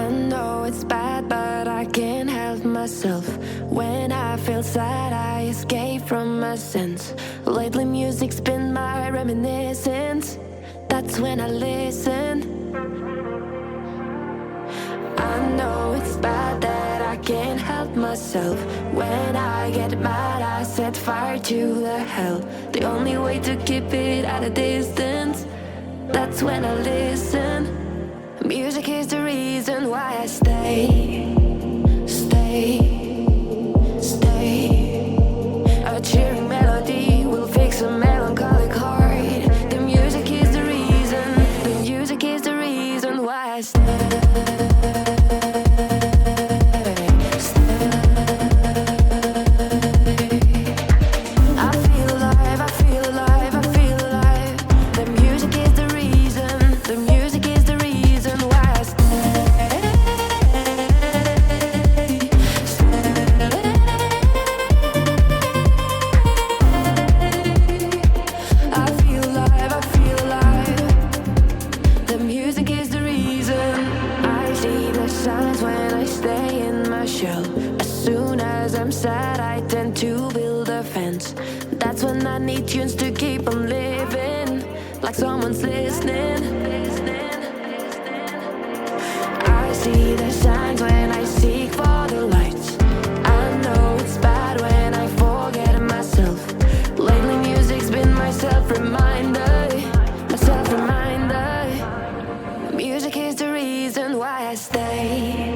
I know it's bad, but I can't help myself. When I feel sad, I escape from my sense. Lately music's been my reminiscence. That's when I listen. I know it's bad that I can't help myself. When I get mad, I set fire to the hell. The only way to keep it at a distance, that's when I listen. Music is the reason why I stay. A cheering melody will fix a melancholic heart. The music is the reason. The music is the reason why I stay. That's when I need tunes to keep on living, like someone's listening. I see the signs when I seek for the lights. I know it's bad when I forget myself. Lately music's been my self-reminder, my self-reminder. Music is the reason why I stay.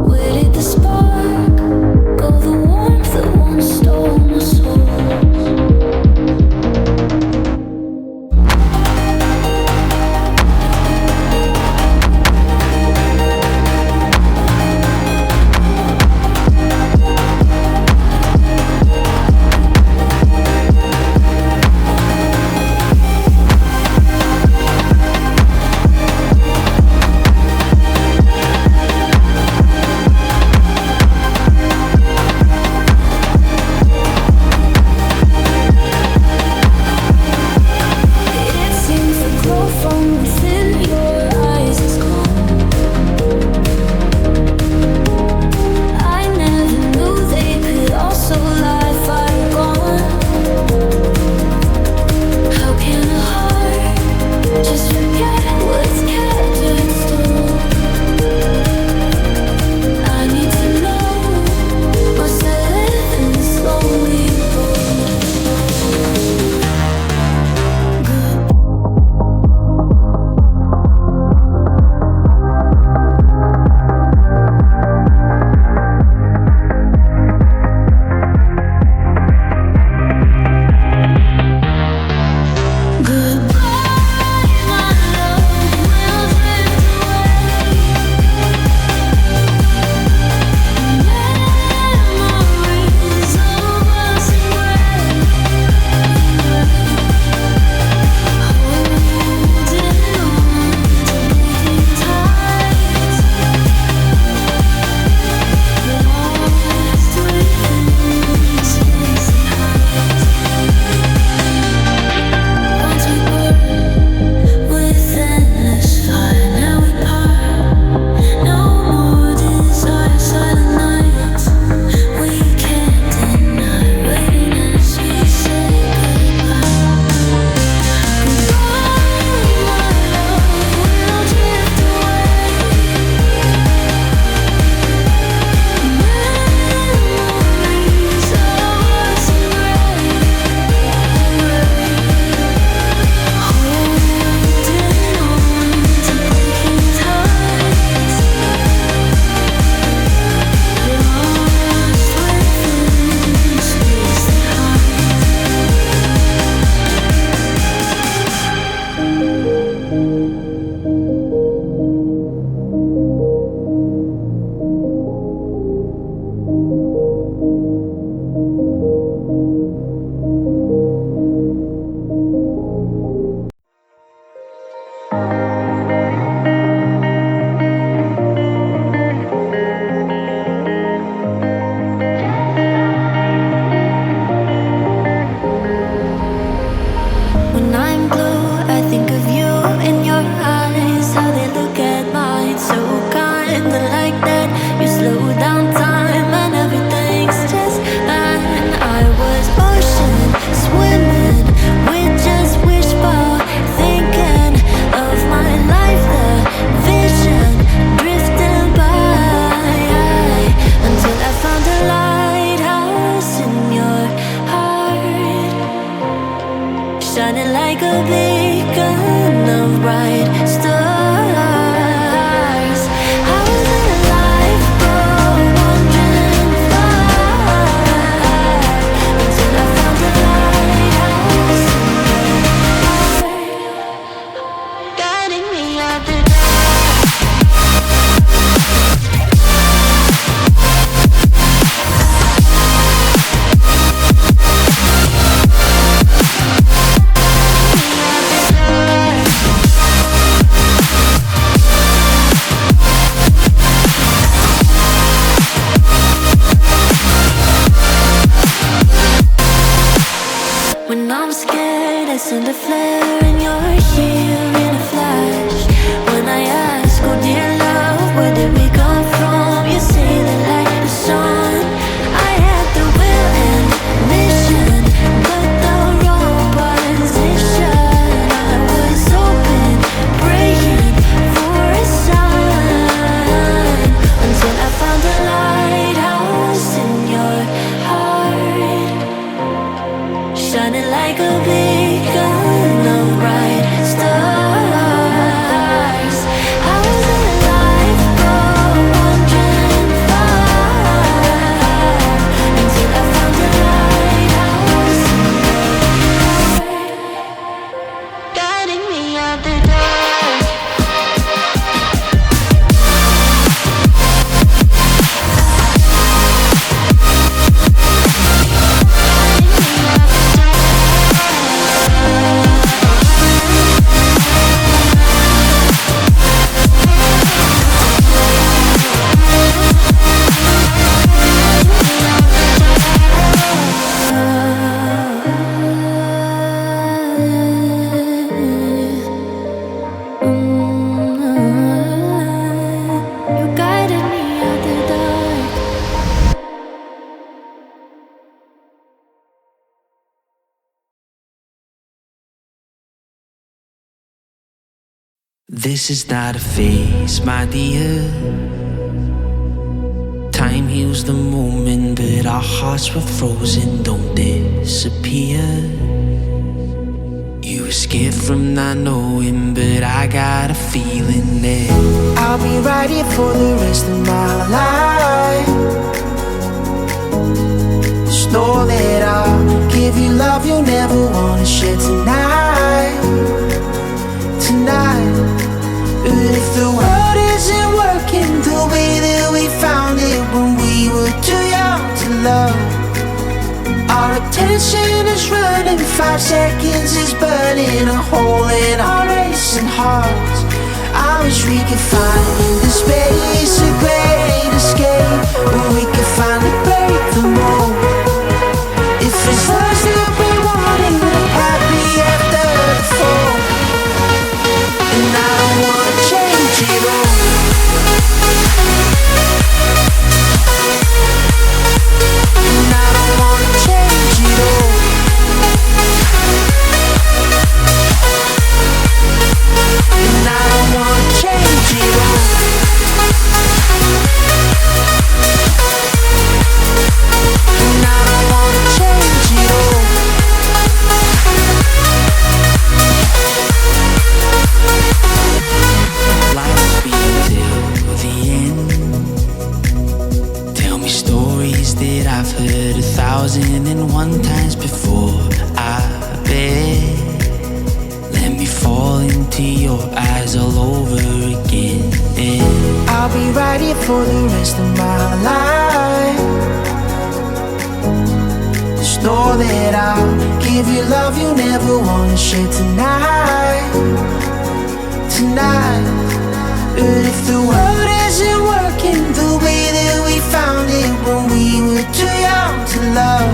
Where did the spark This is not a phase, my dear. Time heals the moment, but our hearts were frozen, don't disappear. You were scared from not knowing, but I got a feeling that I'll be right here for the rest of my life. Just know that I'll give you love you'll never wanna share tonight. Tonight. But if the world isn't working the way that we found it when we were too young to love, our attention is running, 5 seconds is burning a hole in our racing hearts. I wish we could find the space, a great escape, where we could finally break the mold. If it's us that we wanted, happy after the fall. And I don't wanna change it all. And I don't wanna change it all. And I don't wanna change it all. And I don't wanna change it all. life's been till the end. Tell me stories that I've heard 1,001 times before. I bet. Let me fall into your eyes all over again. I'll be right here for the rest of my life. Just know that I'll give you love you never wanna share tonight. Tonight. But if the world isn't working the way that we found it when we were too young to love,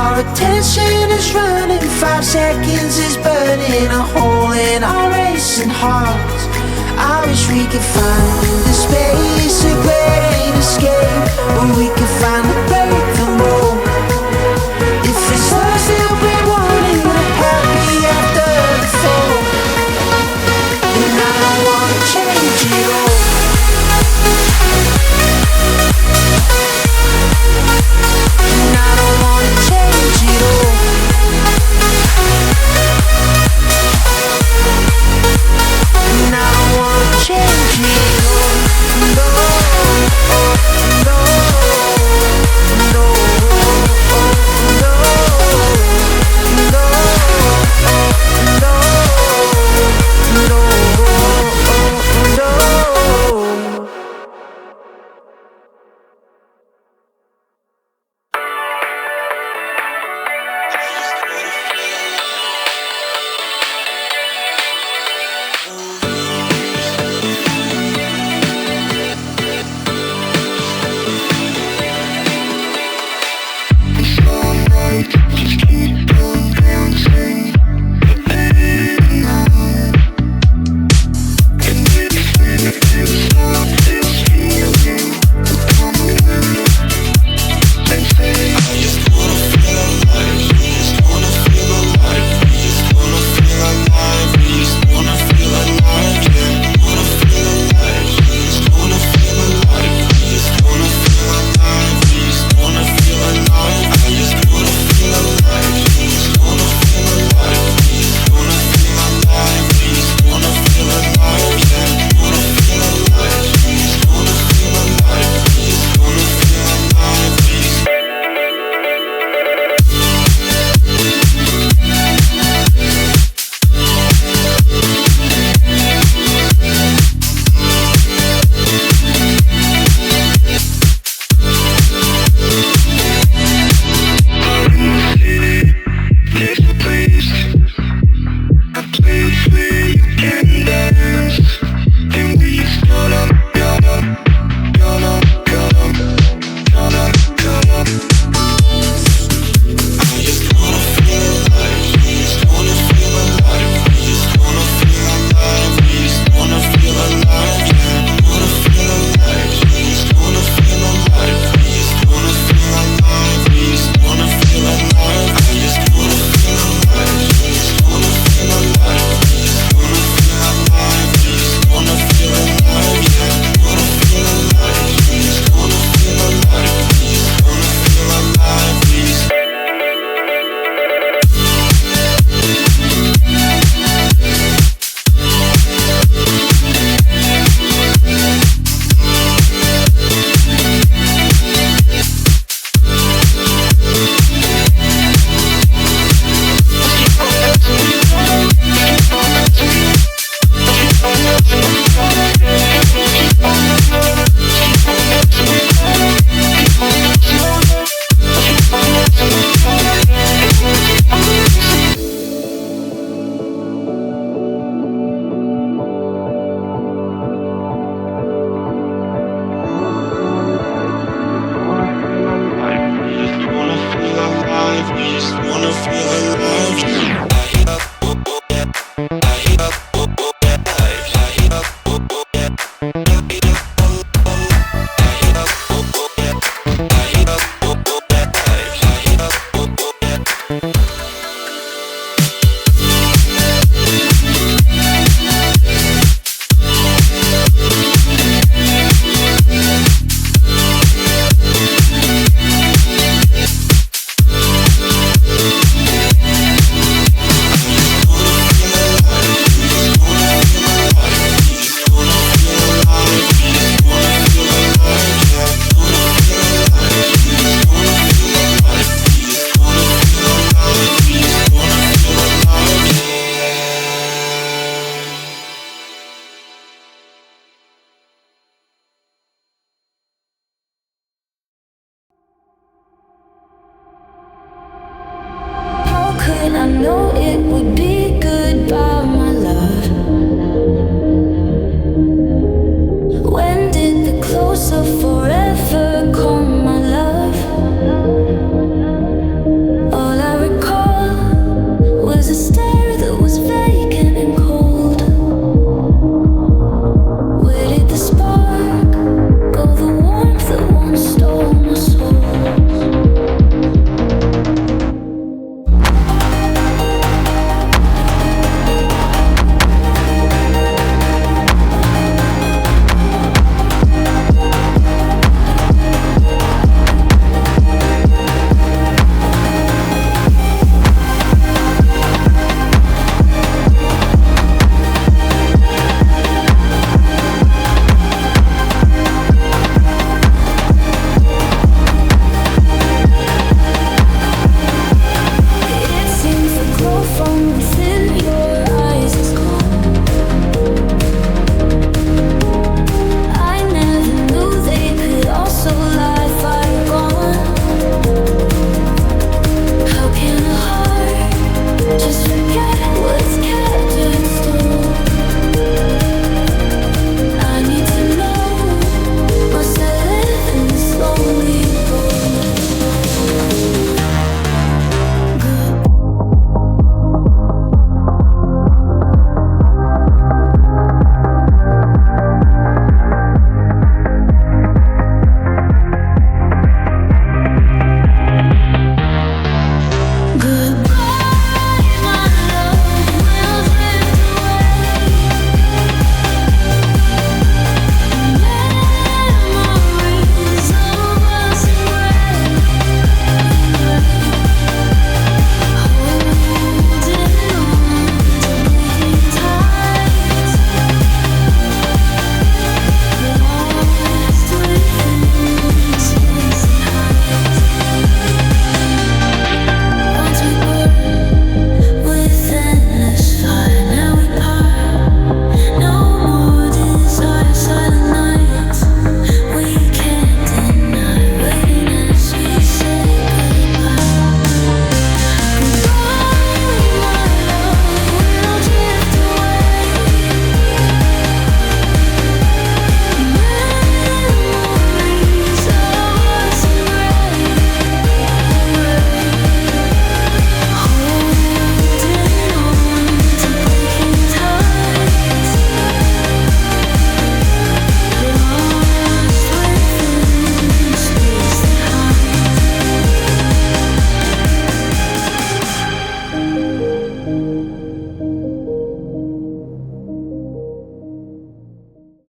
our attention is running, 5 seconds is burning a hole in our racing hearts. I wish we could find the space, a great escape, where we could finally break the mold. If it's us that we wanted, we're happy after the fall. And I don't wanna change it all. And I don't wanna change it all. And I don't wanna change it all. PhiloSofie.